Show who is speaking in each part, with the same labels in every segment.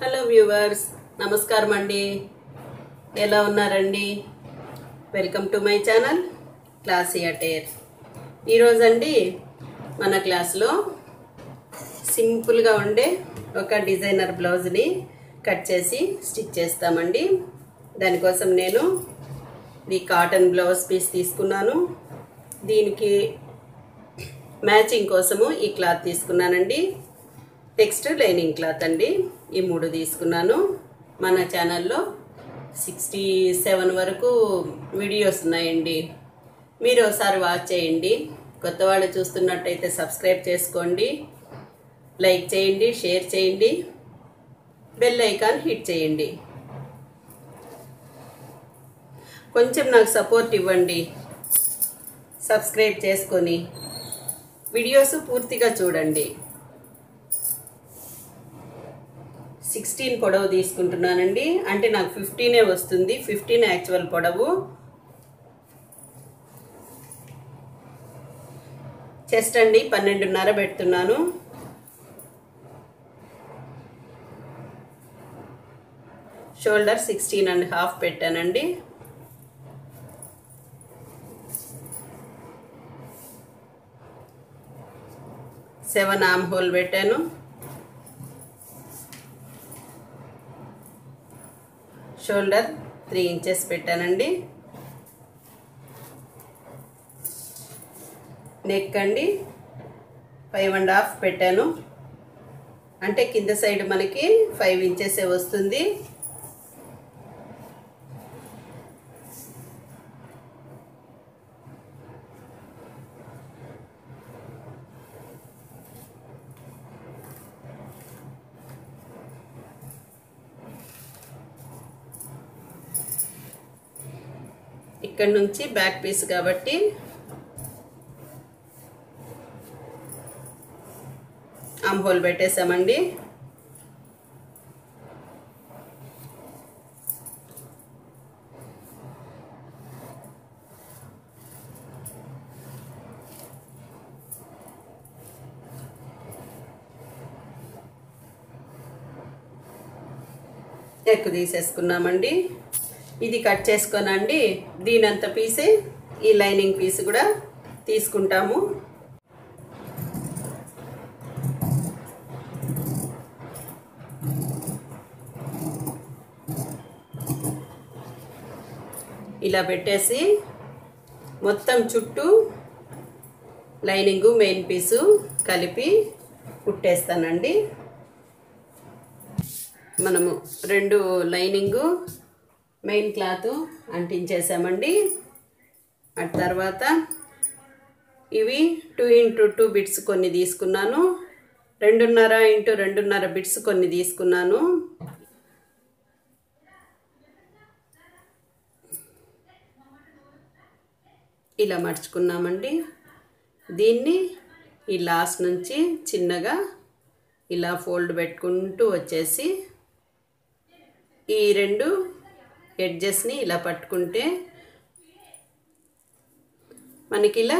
Speaker 1: Hello viewers, నమస్కారం అండి. ఎలా ఉన్నారండి? Welcome to my channel classy attire. ఈరోజు అండి మన క్లాస్లో సింపుల్గా ఉండే ఒక డిజైనర్ బ్లౌజ్ని కట్ చేసి స్టిచ్ చేస్తామండి. దానికోసం నేను ఈ కాటన్ బ్లౌజ్ పీస్ తీసుకున్నాను. దీనికి మ్యాచింగ్ కోసము ఈ క్లాత్ తీసుకున్నానండి. టెక్స్ట్ లైనింగ్ క్లాత్ అండి. ఈ 3 తీసుకున్నాను. మన ఛానల్లో 67 వరకు వీడియోస్ ఉన్నాయండి. మీరు ఒకసారి వాచ్ చేయండి. కొత్త వాళ్ళు చూస్తున్నట్టయితే సబ్స్క్రైబ్ చేసుకోండి, లైక్ చేయండి, షేర్ చేయండి, బెల్ ఐకాన్ హిట్ చేయండి. కొంచెం నాకు సపోర్ట్ ఇవ్వండి. సబ్స్క్రైబ్ చేసుకొని వీడియోస్ పూర్తిగా చూడండి. 16 పొడవు తీసుకుంటున్నానండి. అంటే నాకు 15 వస్తుంది. 15 యాక్చువల్ పొడవు. చెస్ట్ అండి 12.5 పెడుతున్నాను. షోల్డర్ 16.5 పెట్టానండి. సెవెన్ ఆర్మ్ హోల్ పెట్టాను. షోల్డర్ 3 ఇంచెస్ పెట్టానండి. నెక్ అండి 5.5 పెట్టాను. అంటే కింద సైడ్ మనకి 5 ఇంచెస్ వస్తుంది. ఇక్కడ నుంచి బ్యాక్ పీస్ కాబట్టి ఆర్మ్ హోల్ పెట్టేసామండి. నెక్ తీసేసుకున్నామండి. ఇది కట్ చేసుకోనండి. దీనంత పీసే ఈ లైనింగ్ పీస్ కూడా తీసుకుంటాము. ఇలా పెట్టేసి మొత్తం చుట్టూ లైనింగు మెయిన్ పీసు కలిపి కుట్టేస్తానండి. మనము 2 లైనింగు మెయిన్ క్లాత్ అంటించేసామండి. ఆ తర్వాత ఇవి 2x2 బిట్స్ కొన్ని తీసుకున్నాను. 2.5x2.5 బిట్స్ కొన్ని తీసుకున్నాను. ఇలా మర్చుకున్నామండి. దీన్ని ఈ లాస్ట్ నుంచి చిన్నగా ఇలా ఫోల్డ్ పెట్టుకుంటూ వచ్చేసి ఈ 2 ఎడ్జెస్ని ఇలా పట్టుకుంటే మనకి ఇలా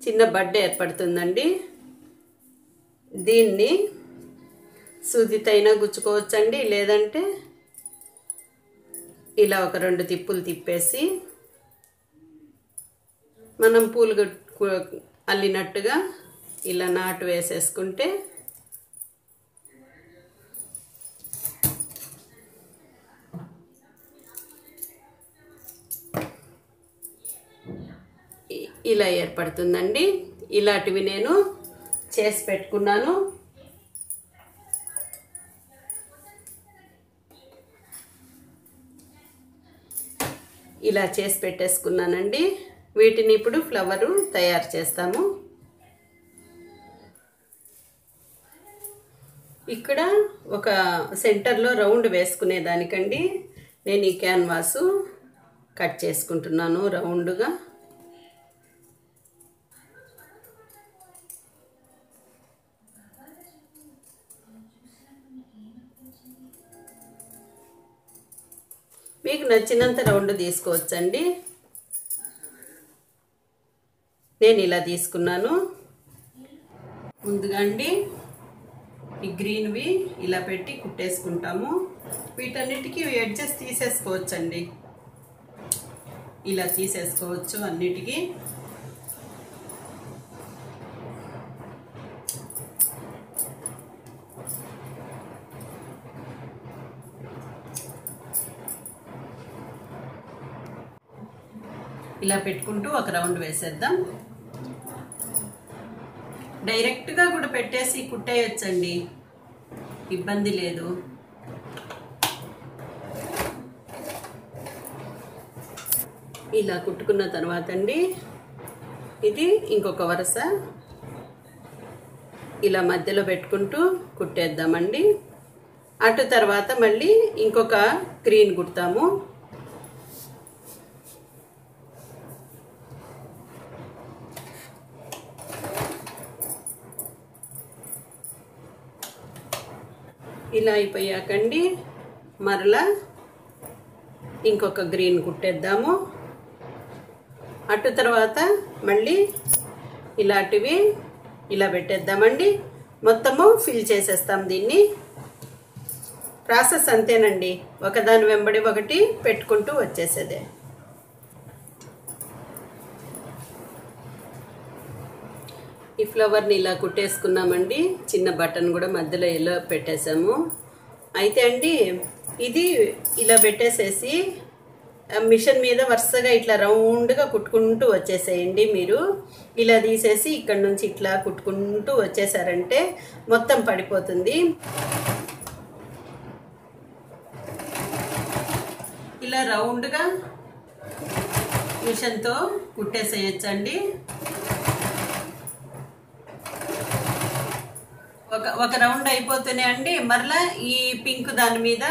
Speaker 1: చిన్న బడ్డ ఏర్పడుతుందండి. దీన్ని సూదితైనా గుచ్చుకోవచ్చండి, లేదంటే ఇలా ఒక 2 తిప్పులు తిప్పేసి మనం పూలు అల్లినట్టుగా ఇలా నాటు వేసేసుకుంటే ఇలా ఏర్పడుతుందండి. ఇలాంటివి నేను చేసి పెట్టుకున్నాను. ఇలా చేసి పెట్టేసుకున్నానండి. వీటిని ఇప్పుడు ఫ్లవరు తయారు చేస్తాము. ఇక్కడ ఒక సెంటర్లో రౌండ్ వేసుకునే దానికండి నేను ఈ క్యాన్వాసు కట్ చేసుకుంటున్నాను రౌండ్గా. మీకు నచ్చినంత రౌండ్ తీసుకోవచ్చండి. నేను ఇలా తీసుకున్నాను. ముందుగా అండి ఈ గ్రీన్వి ఇలా పెట్టి కుట్టేసుకుంటాము. వీటన్నిటికీ ఎడ్జెస్ తీసేసుకోవచ్చండి. ఇలా తీసేసుకోవచ్చు అన్నిటికీ. ఇలా పెట్టుకుంటూ ఒక రౌండ్ వేసేద్దాం. డైరెక్ట్గా కూడా పెట్టేసి కుట్టేయచ్చండి, ఇబ్బంది లేదు. ఇలా కుట్టుకున్న తర్వాత అండి ఇది ఇంకొక వరుస ఇలా మధ్యలో పెట్టుకుంటూ కుట్టేద్దామండి. అటు తర్వాత మళ్ళీ ఇంకొక గ్రీన్ కుడతాము. ఇలా అయిపోయాకండి మరలా ఇంకొక గ్రీన్ కుట్టేద్దాము. అటు తర్వాత మళ్ళీ ఇలాంటివి ఇలా పెట్టేద్దామండి. మొత్తము ఫిల్ చేసేస్తాం దీన్ని. ప్రాసెస్ అంతేనండి, ఒకదాని వెంబడి ఒకటి పెట్టుకుంటూ వచ్చేసేదే. ఈ ఫ్లవర్ని ఇలా కుట్టేసుకున్నామండి. చిన్న బటన్ కూడా మధ్యలో ఇలా పెట్టేసాము. అయితే అండి ఇది ఇలా పెట్టేసేసి మిషన్ మీద వరుసగా ఇట్లా రౌండ్గా కుట్టుకుంటూ వచ్చేసేయండి. మీరు ఇలా తీసేసి ఇక్కడ నుంచి ఇట్లా కుట్టుకుంటూ వచ్చేసారంటే మొత్తం పడిపోతుంది. ఇలా రౌండ్గా మిషన్తో కుట్టేసేయచ్చండి. ఒక రౌండ్ అయిపోతూనే అండి మరలా ఈ పింక్ దాని మీద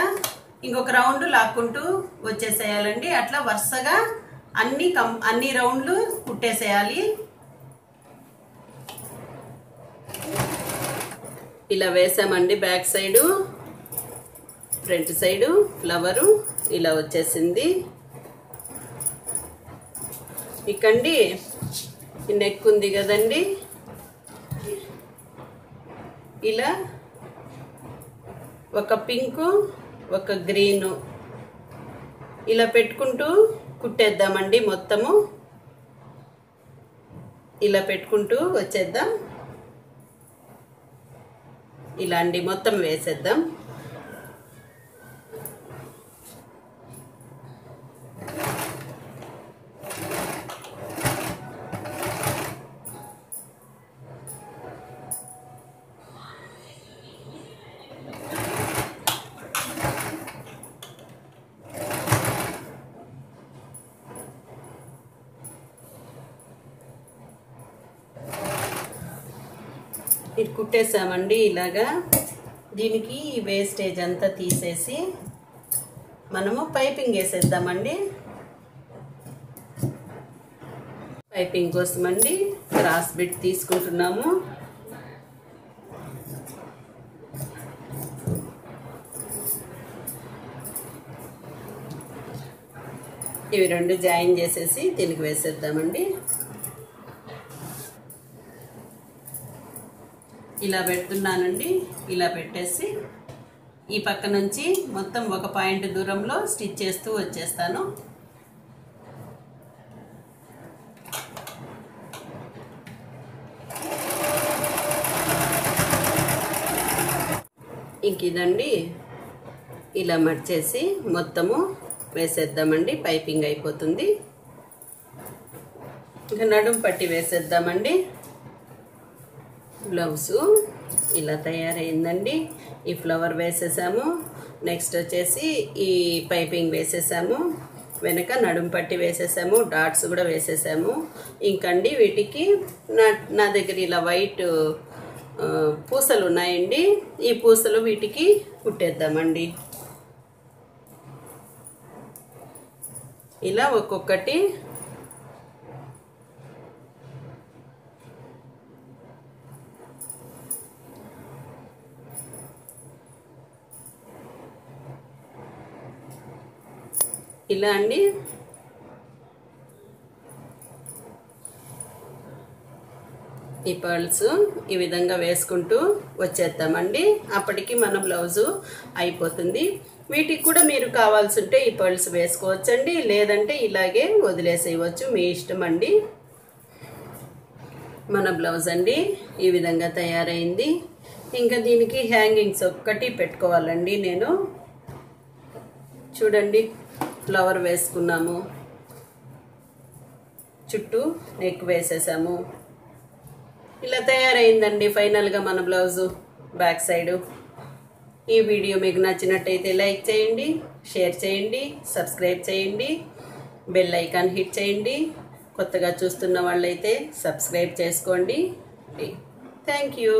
Speaker 1: ఇంకొక రౌండ్ లాక్కుంటూ వచ్చేసేయాలండి. అట్లా వరుసగా అన్ని రౌండ్లు కుట్టేసేయాలి. ఇలా వేసామండి. Back side front side flower ఇలా వచ్చేసింది. ఇకండి నెక్ ఉంది కదండి, ఇలా ఒక పింకు ఒక గ్రీను ఇలా పెట్టుకుంటూ కుట్టేద్దామండి. మొత్తము ఇలా పెట్టుకుంటూ వచ్చేద్దాం. ఇలా అండి మొత్తం వేసేద్దాం. ఇది కుట్టేసామండి. ఇలాగా దీనికి వేస్టేజ్ అంతా తీసేసి మనము పైపింగ్ వేసేద్దామండి. పైపింగ్ కోసమండి క్రాస్ బిట్ తీసుకుంటున్నాము. ఇవి రెండు జాయిన్ చేసేసి దీనికి వేసేద్దామండి. ఇలా పెడుతున్నానండి. ఇలా పెట్టేసి ఈ పక్క నుంచి మొత్తం ఒక పాయింట్ దూరంలో స్టిచ్ చేస్తూ వచ్చేస్తాను. ఇంక ఇదండి ఇలా మర్చేసి మొత్తము వేసేద్దామండి. పైపింగ్ అయిపోతుంది. ఇంకా నడుం పట్టి వేసేద్దామండి. బ్లౌజు ఇలా తయారైందండి. ఈ ఫ్లవర్ వేసేసాము. నెక్స్ట్ వచ్చేసి ఈ పైపింగ్ వేసేసాము. వెనక నడుం పట్టి వేసేసాము. డాట్స్ కూడా వేసేసాము. ఇంకండి వీటికి నా దగ్గర ఇలా వైట్ పూసలు ఉన్నాయండి. ఈ పూసలు వీటికి కుట్టేద్దామండి. ఇలా ఒక్కొక్కటి ఇలా అండి ఈ పర్ల్స్ ఈ విధంగా వేసుకుంటూ వచ్చేద్దామండి. అప్పటికి మన బ్లౌజు అయిపోతుంది. వీటికి కూడా మీరు కావాల్సి ఉంటే ఈ పర్ల్స్ వేసుకోవచ్చండి, లేదంటే ఇలాగే వదిలేసేయవచ్చు, మీ ఇష్టం అండి. మన బ్లౌజ్ అండి ఈ విధంగా తయారైంది. ఇంకా దీనికి హ్యాంగింగ్స్ ఒక్కటి పెట్టుకోవాలండి. నేను చూడండి ఫ్లవర్ వేసుకున్నాము, చుట్టూ నెక్ వేసేసాము. ఇలా తయారైందండి ఫైనల్గా మన బ్లౌజు బ్యాక్ సైడు. ఈ వీడియో మీకు నచ్చినట్టయితే లైక్ చేయండి, షేర్ చేయండి, సబ్స్క్రైబ్ చేయండి, బెల్ ఐకాన్ హిట్ చేయండి. కొత్తగా చూస్తున్న వాళ్ళైతే సబ్స్క్రైబ్ చేసుకోండి. Thank you.